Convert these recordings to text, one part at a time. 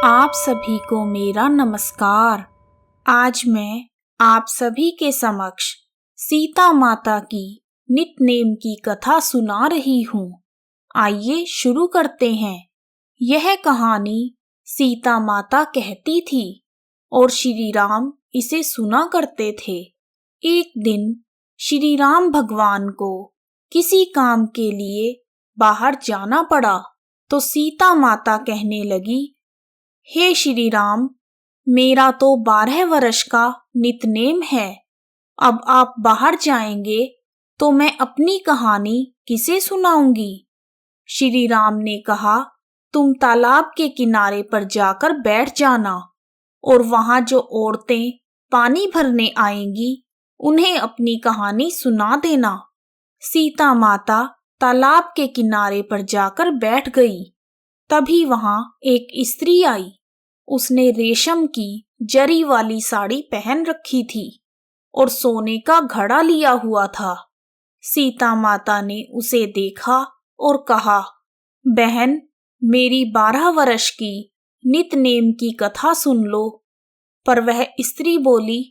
आप सभी को मेरा नमस्कार। आज मैं आप सभी के समक्ष सीता माता की नित-नेम की कथा सुना रही हूँ। आइए शुरू करते हैं। यह कहानी सीता माता कहती थी और श्री राम इसे सुना करते थे। एक दिन श्री राम भगवान को किसी काम के लिए बाहर जाना पड़ा तो सीता माता कहने लगी, हे श्री राम, मेरा तो 12 वर्ष का नितनेम है। अब आप बाहर जाएंगे तो मैं अपनी कहानी किसे सुनाऊंगी? श्री राम ने कहा, तुम तालाब के किनारे पर जाकर बैठ जाना और वहां जो औरतें पानी भरने आएंगी उन्हें अपनी कहानी सुना देना। सीता माता तालाब के किनारे पर जाकर बैठ गई। तभी वहां एक स्त्री आई। उसने रेशम की जरी वाली साड़ी पहन रखी थी और सोने का घड़ा लिया हुआ था। सीता माता ने उसे देखा और कहा, बहन, मेरी 12 वर्ष की नितनेम की कथा सुन लो। पर वह स्त्री बोली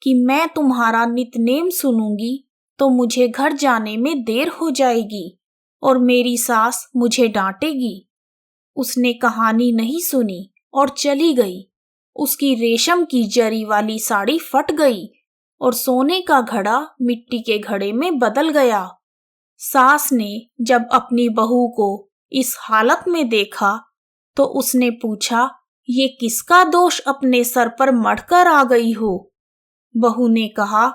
कि मैं तुम्हारा नितनेम सुनूंगी तो मुझे घर जाने में देर हो जाएगी और मेरी सास मुझे डांटेगी। उसने कहानी नहीं सुनी और चली गई। उसकी रेशम की जरी वाली साड़ी फट गई और सोने का घड़ा मिट्टी के घड़े में बदल गया। सास ने जब अपनी बहू को इस हालत में देखा तो उसने पूछा, ये किसका दोष अपने सर पर मढ़कर आ गई हो? बहू ने कहा,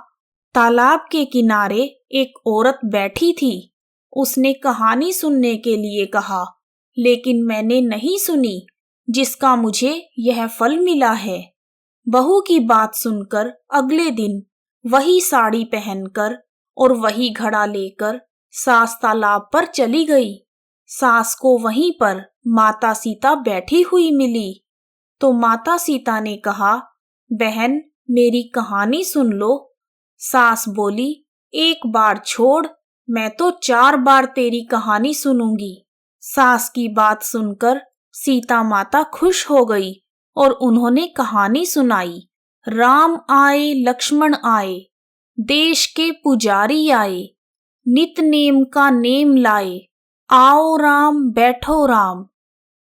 तालाब के किनारे एक औरत बैठी थी। उसने कहानी सुनने के लिए कहा, लेकिन मैंने नहीं सुनी, जिसका मुझे यह फल मिला है। बहू की बात सुनकर अगले दिन वही साड़ी पहनकर और वही घड़ा लेकर सास तालाब पर चली गई। सास को वहीं पर माता सीता बैठी हुई मिली तो माता सीता ने कहा, बहन, मेरी कहानी सुन लो। सास बोली, एक बार छोड़, मैं तो 4 बार तेरी कहानी सुनूंगी। सास की बात सुनकर सीता माता खुश हो गई और उन्होंने कहानी सुनाई। राम आए लक्ष्मण आए, देश के पुजारी आए, नित नेम का नेम लाए, आओ राम बैठो राम,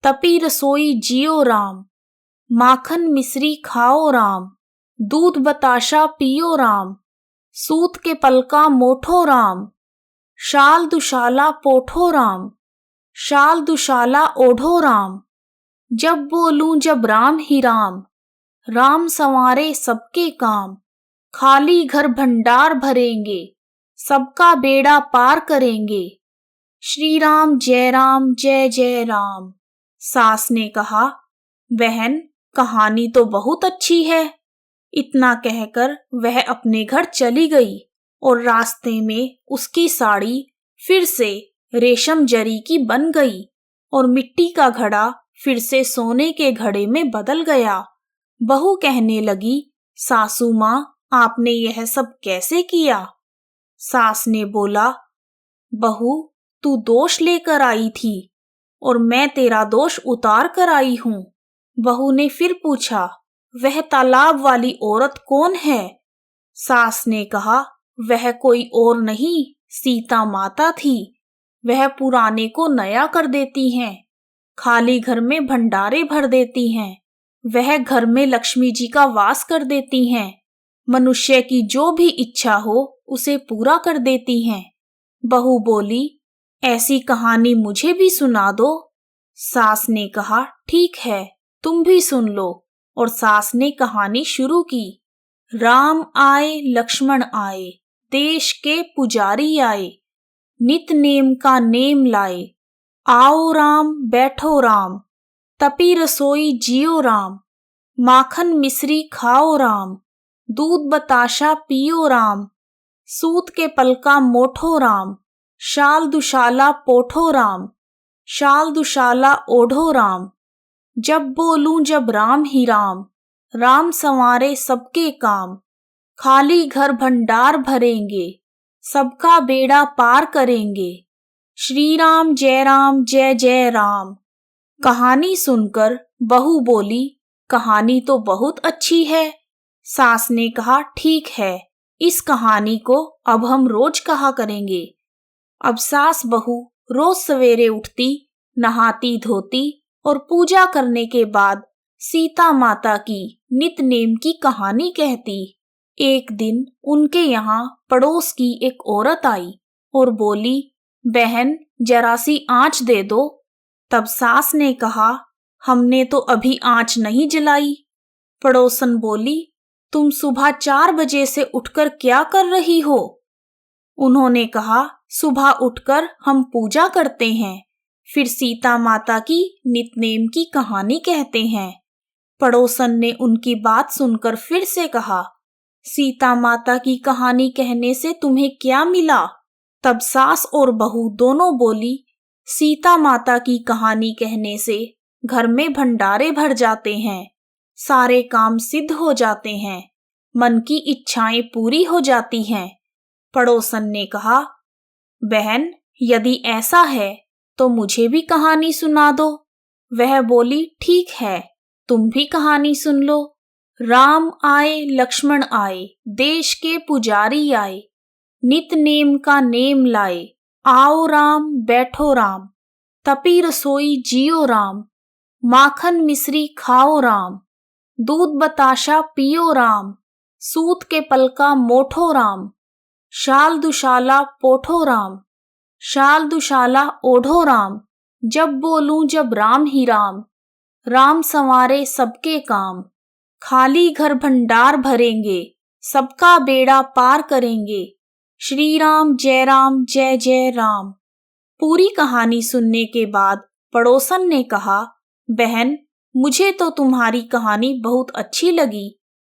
तपी रसोई जियो राम, माखन मिश्री खाओ राम, दूध बताशा पियो राम, सूत के पलका मोठो राम, शाल दुशाला पोठो राम, शाल दुशाला ओढ़ो राम, जब बोलूं जब राम ही राम, राम संवारे सबके काम, खाली घर भंडार भरेंगे, सबका बेड़ा पार करेंगे, श्री राम जय जय राम। सास ने कहा, बहन, कहानी तो बहुत अच्छी है। इतना कहकर वह अपने घर चली गई और रास्ते में उसकी साड़ी फिर से रेशम जरी की बन गई और मिट्टी का घड़ा फिर से सोने के घड़े में बदल गया। बहू कहने लगी, सासू माँ, आपने यह सब कैसे किया? सास ने बोला, बहू, तू दोष लेकर आई थी और मैं तेरा दोष उतार कर आई हूँ। बहू ने फिर पूछा, वह तालाब वाली औरत कौन है? सास ने कहा, वह कोई और नहीं, सीता माता थी। वह पुराने को नया कर देती हैं, खाली घर में भंडारे भर देती हैं। वह घर में लक्ष्मी जी का वास कर देती हैं। मनुष्य की जो भी इच्छा हो उसे पूरा कर देती हैं। बहू बोली, ऐसी कहानी मुझे भी सुना दो। सास ने कहा, ठीक है, तुम भी सुन लो। और सास ने कहानी शुरू की। राम आए लक्ष्मण आए, देश के पुजारी आए, नित नेम का नेम लाए, आओ राम बैठो राम, तपी रसोई जियो राम, माखन मिश्री खाओ राम, दूध बताशा पियो राम, सूत के पलका मोठो राम, शाल दुशाला पोठो राम, शाल दुशाला ओढ़ो राम, जब बोलूं जब राम ही राम, राम संवारे सबके काम, खाली घर भंडार भरेंगे, सबका बेड़ा पार करेंगे, श्री राम जय जय राम। कहानी सुनकर बहू बोली, कहानी तो बहुत अच्छी है। सास ने कहा, ठीक है, इस कहानी को अब हम रोज कहा करेंगे। अब सास बहू रोज सवेरे उठती, नहाती धोती और पूजा करने के बाद सीता माता की नित नेम की कहानी कहती। एक दिन उनके यहाँ पड़ोस की एक औरत आई और बोली, बहन जरा सी आंच दे दो। तब सास ने कहा, हमने तो अभी आंच नहीं जलाई। पड़ोसन बोली, तुम सुबह 4 बजे से उठकर क्या कर रही हो? उन्होंने कहा, सुबह उठकर हम पूजा करते हैं, फिर सीता माता की नितनेम की कहानी कहते हैं। पड़ोसन ने उनकी बात सुनकर फिर से कहा, सीता माता की कहानी कहने से तुम्हें क्या मिला? तब सास और बहू दोनों बोली, सीता माता की कहानी कहने से घर में भंडारे भर जाते हैं, सारे काम सिद्ध हो जाते हैं, मन की इच्छाएं पूरी हो जाती हैं। पड़ोसन ने कहा, बहन यदि ऐसा है तो मुझे भी कहानी सुना दो। वह बोली, ठीक है, तुम भी कहानी सुन लो। राम आए लक्ष्मण आए, देश के पुजारी आए, नित नेम का नेम लाए, आओ राम बैठो राम, तपी रसोई जियो राम, माखन मिश्री खाओ राम, दूध बताशा पियो राम, सूत के पलका मोठो राम, शाल दुशाला पोठो राम, शाल दुशाला ओढ़ो राम, जब बोलूं जब राम ही राम, राम संवारे सबके काम, खाली घर भंडार भरेंगे, सबका बेड़ा पार करेंगे, श्री राम जय जय राम। पूरी कहानी सुनने के बाद पड़ोसन ने कहा, बहन मुझे तो तुम्हारी कहानी बहुत अच्छी लगी।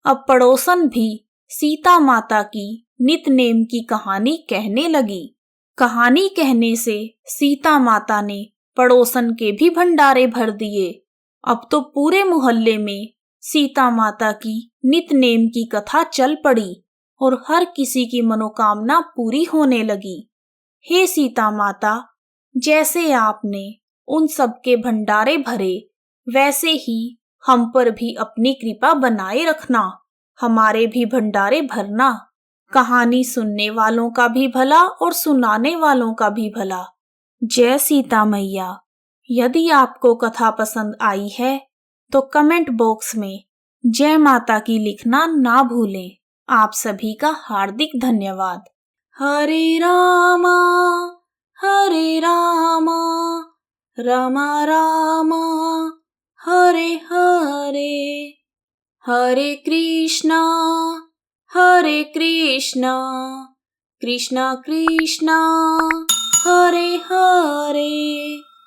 अब पड़ोसन भी सीता माता की नित नेम की कहानी कहने लगी। कहानी कहने से सीता माता ने पड़ोसन के भी भंडारे भर दिए। अब तो पूरे मोहल्ले में सीता माता की नित नेम की कथा चल पड़ी और हर किसी की मनोकामना पूरी होने लगी। हे सीता माता, जैसे आपने उन सबके भंडारे भरे, वैसे ही हम पर भी अपनी कृपा बनाए रखना, हमारे भी भंडारे भरना। कहानी सुनने वालों का भी भला और सुनाने वालों का भी भला। जय सीता मैया। यदि आपको कथा पसंद आई है तो कमेंट बॉक्स में जय माता की लिखना ना भूलें। आप सभी का हार्दिक धन्यवाद। हरे रामा रामा रामा हरे हरे, हरे कृष्णा कृष्णा कृष्णा हरे हरे।